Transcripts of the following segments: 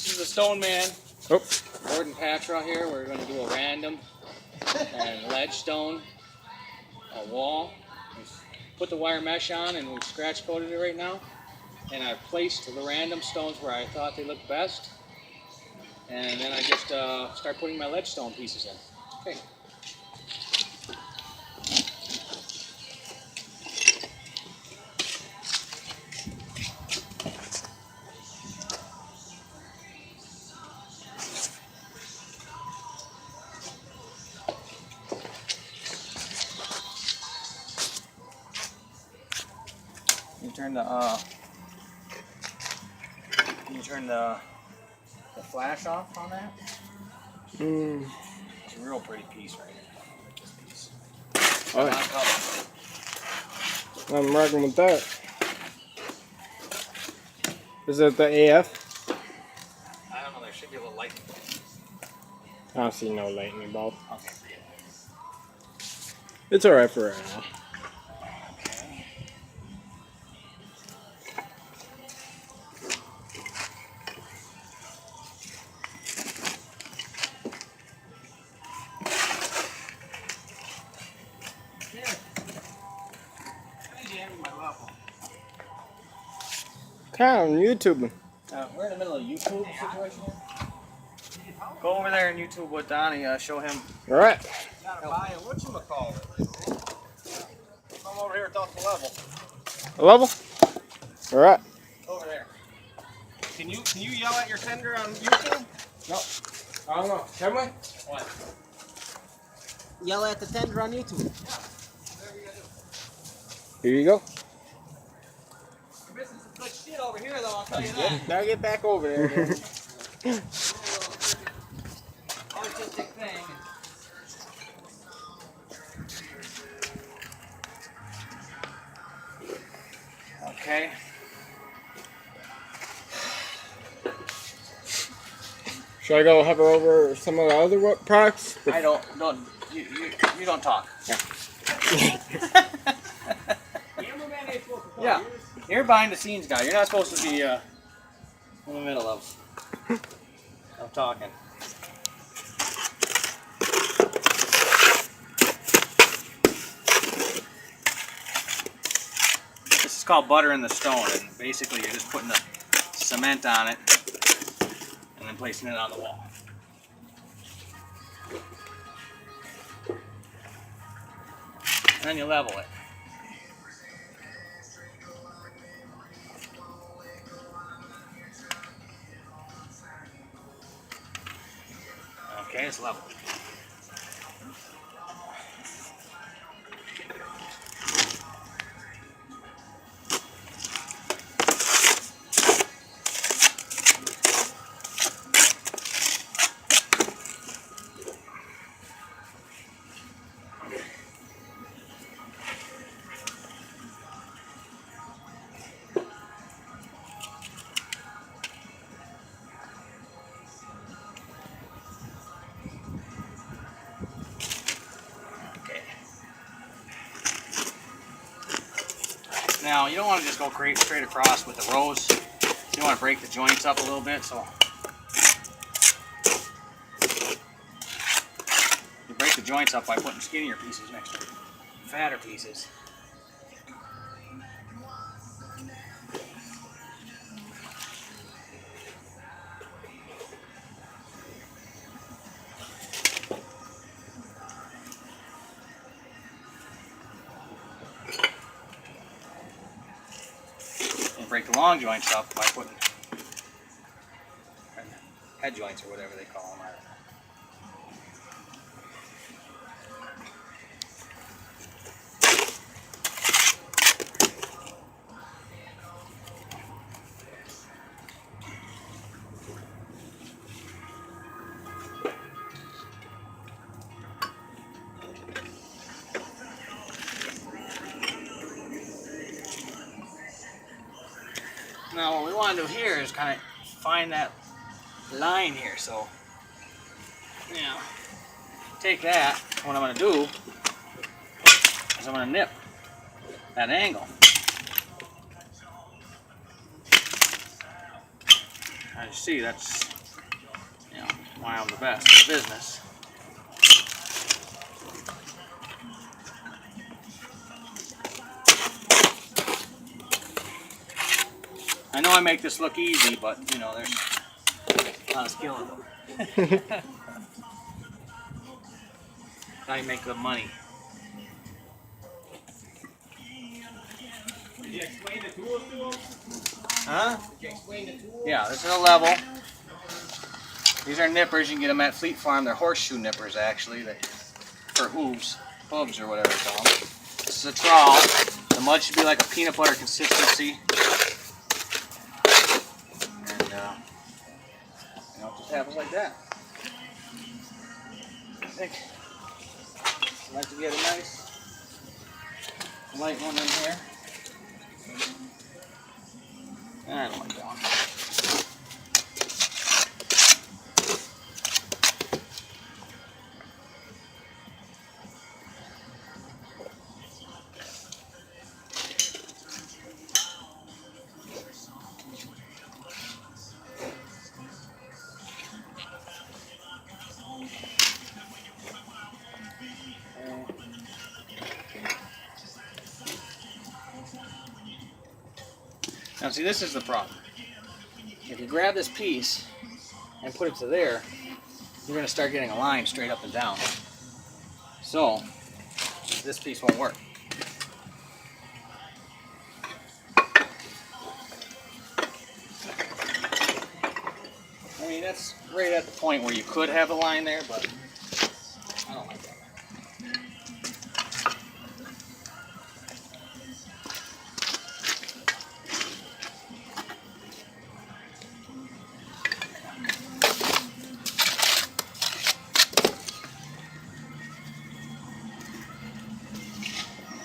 This is the Stone Man. Oh. Gordon Patra here. We're going to do a random and ledgestone, a wall. We've put the wire mesh on and we've scratch coated it right now. And I've placed the random stones where I thought they looked best. And then I just start putting my ledgestone pieces in. Okay. Can you turn the flash off on that? It's a real pretty piece right here. I like this piece. All right. I'm rocking with that. Is it the AF? I don't know, there should be a little light. I don't see no light in the bulb. Okay. It's alright for right now. Okay. Kind of YouTube. We're in the middle of a YouTube situation here. Go over there and YouTube with Donnie, show him. Alright. Gotta buy a whatchamacallit. Come over here without the level. A level? Alright. Over there. Can you yell at your tender on YouTube? No. I don't know. Can we? What? Yell at the tender on YouTube. Yeah. Whatever you gotta do. Here you go. You're missing some good shit over here though, I'll tell you that. Now get back over there. Artistic thing. Okay. Should I go hover over some of the other products? I don't you don't talk. Yeah. You're behind the scenes guy. You're not supposed to be in the middle of talking. This is called butter in the stone, and basically you're just putting the cement on it and then placing it on the wall. And then you level it. Okay, it's level. Now, you don't want to just go straight across with the rows. You want to break the joints up a little bit, so you break the joints up by putting skinnier pieces next to fatter pieces. Break the long joints up by putting head joints or whatever they call them. I don't know. Now what we want to do here is kind of find that line here. So, you know, take that. What I'm going to do is I'm going to nip that angle. As you see, that's You know, why I'm the best in the business. I know I make this look easy, but you know, there's a lot of skill in it. How you make good money. Did you explain the tools to them? Huh? Did you explain the tools? Yeah, this is a level. These are nippers. You can get them at Fleet Farm. They're horseshoe nippers, actually, for hooves or whatever it's called. This is a trowel. The mud should be like a peanut butter consistency. And, you know, it just happens like that. I think I like to get a nice light one in here. I don't like that one. Now see, this is the problem. If you grab this piece and put it to there, you're going to start getting a line straight up and down. So, this piece won't work. I mean, that's right at the point where you could have a line there, but I don't like that.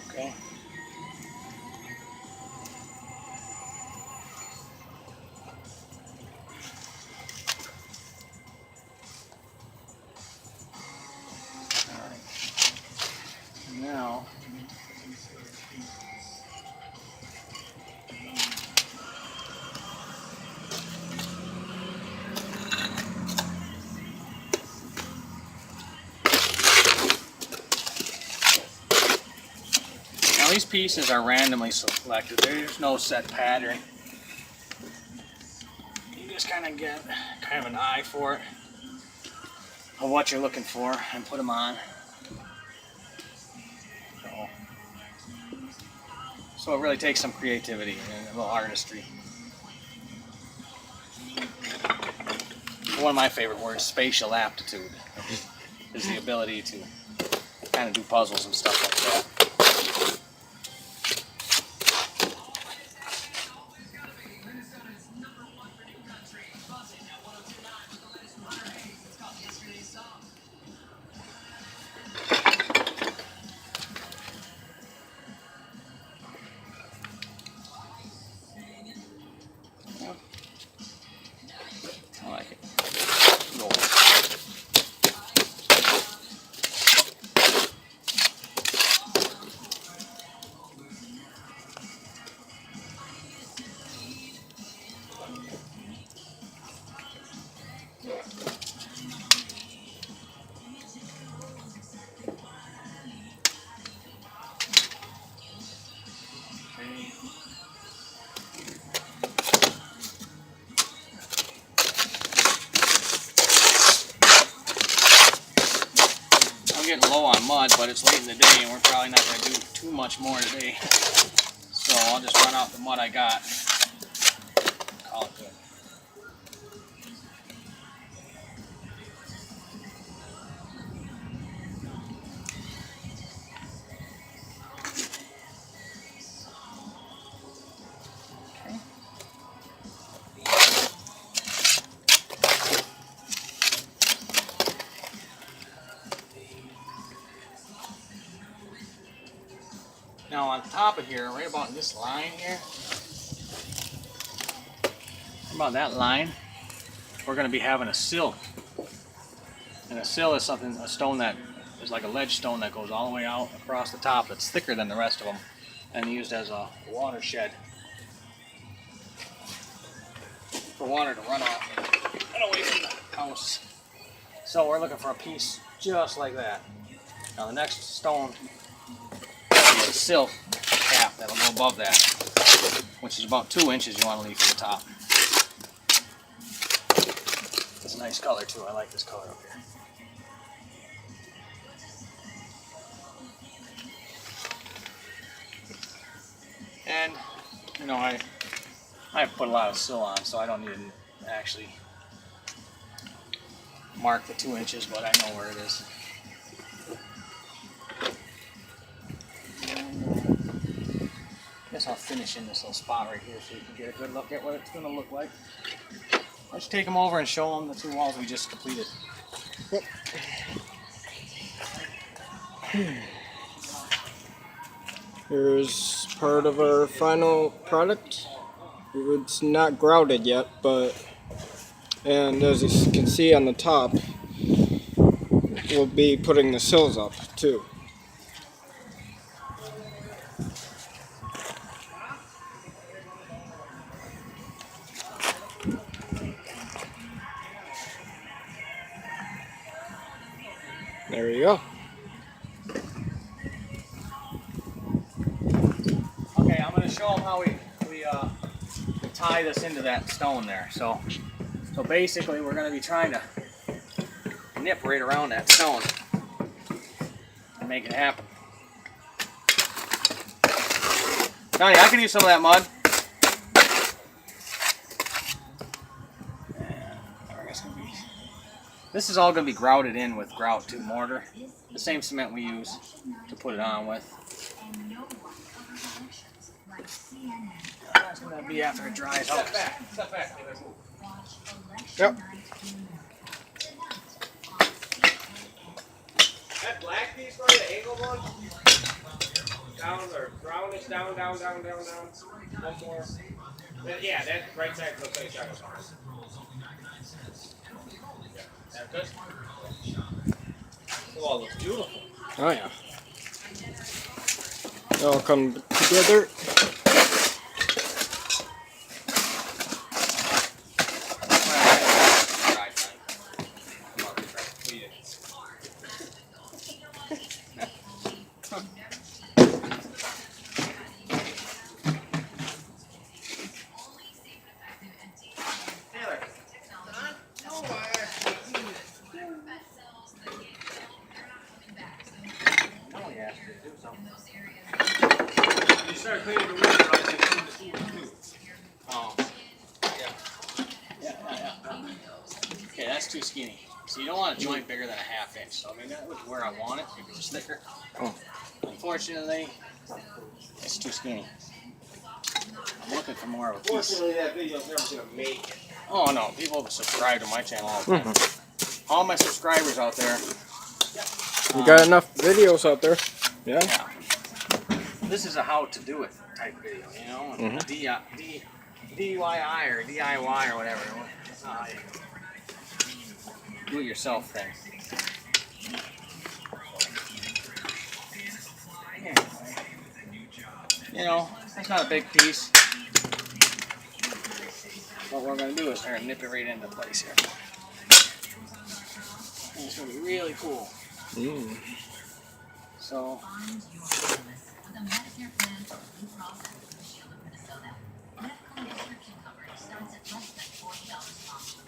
Okay. Now, these pieces are randomly selected. There's no set pattern. You just kind of get kind of an eye for it, of what you're looking for, and put them on. So it really takes some creativity and a little artistry. One of my favorite words, spatial aptitude, is the ability to kind of do puzzles and stuff like that. I like it. Roll. I'm getting low on mud, but it's late in the day and we're probably not going to do too much more today. So I'll just run out the mud I got. Call it good. Now on top of here, right about this line here, about that line, we're going to be having a sill. And a sill is a stone that is like a ledgestone that goes all the way out across the top. That's thicker than the rest of them and used as a watershed for water to run off and away from house. So we're looking for a piece just like that. Now the next stone is a sill cap that'll go above that, which is about 2 inches you want to leave for the top. It's a nice color too. I like this color up here. And you know, I've put a lot of sill on, so I don't need to actually mark the 2 inches, but I know where it is. I guess I'll finish in this little spot right here so you can get a good look at what it's going to look like. Let's take them over and show them the 2 walls we just completed. Yep. Here's part of our final product. It's not grouted yet, and as you can see on the top, we'll be putting the sills up too. There you go. Okay, I'm going to show them how we tie this into that stone there. So basically we're going to be trying to nip right around that stone and make it happen. Johnny, I can use some of that mud. This is all going to be grouted in with grout 2 mortar, the same cement we use to put it on with. That's going to be after it dries out. Step back. Yep. That black piece right, the angle one? Down or brownish, down. One more. Yeah, that right side looks like shotgun. That good? Oh, it looks beautiful. Oh yeah. They all come together. You start cleaning the wood, right? So clean the tools too. Oh. Yeah. Okay, that's too skinny. So you don't want a joint bigger than a 1/2 inch. So I mean, that was where I want it, if it was thicker. Oh. Unfortunately, it's too skinny. I'm looking for more of a piece. Fortunately, that video's never gonna make it. Oh no, people have subscribed to my channel all the time. All my subscribers out there. You got enough videos out there. Yeah. Yeah. This is a how to do it type video, you know? Mhm. DIY or DIY or whatever. It's not a do it yourself thing. You know, it's not a big piece. What we're going to do is we're going to nip it right into place here. And it's going to be really cool. Mm. So,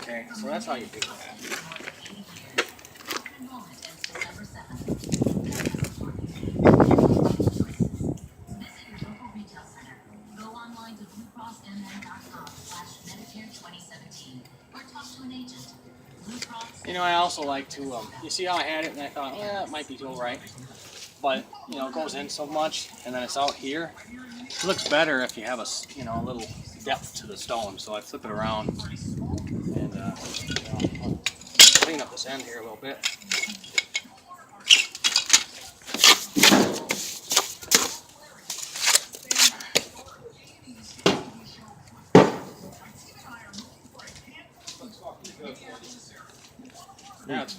okay, so that's how you do that. You know, I also like to, you see how I had it and I thought, yeah, it might be all right. But, you know, it goes in so much and then it's out here. It looks better if you have a little depth to the stone. So I flip it around and I'll clean up this end here a little bit. Now it's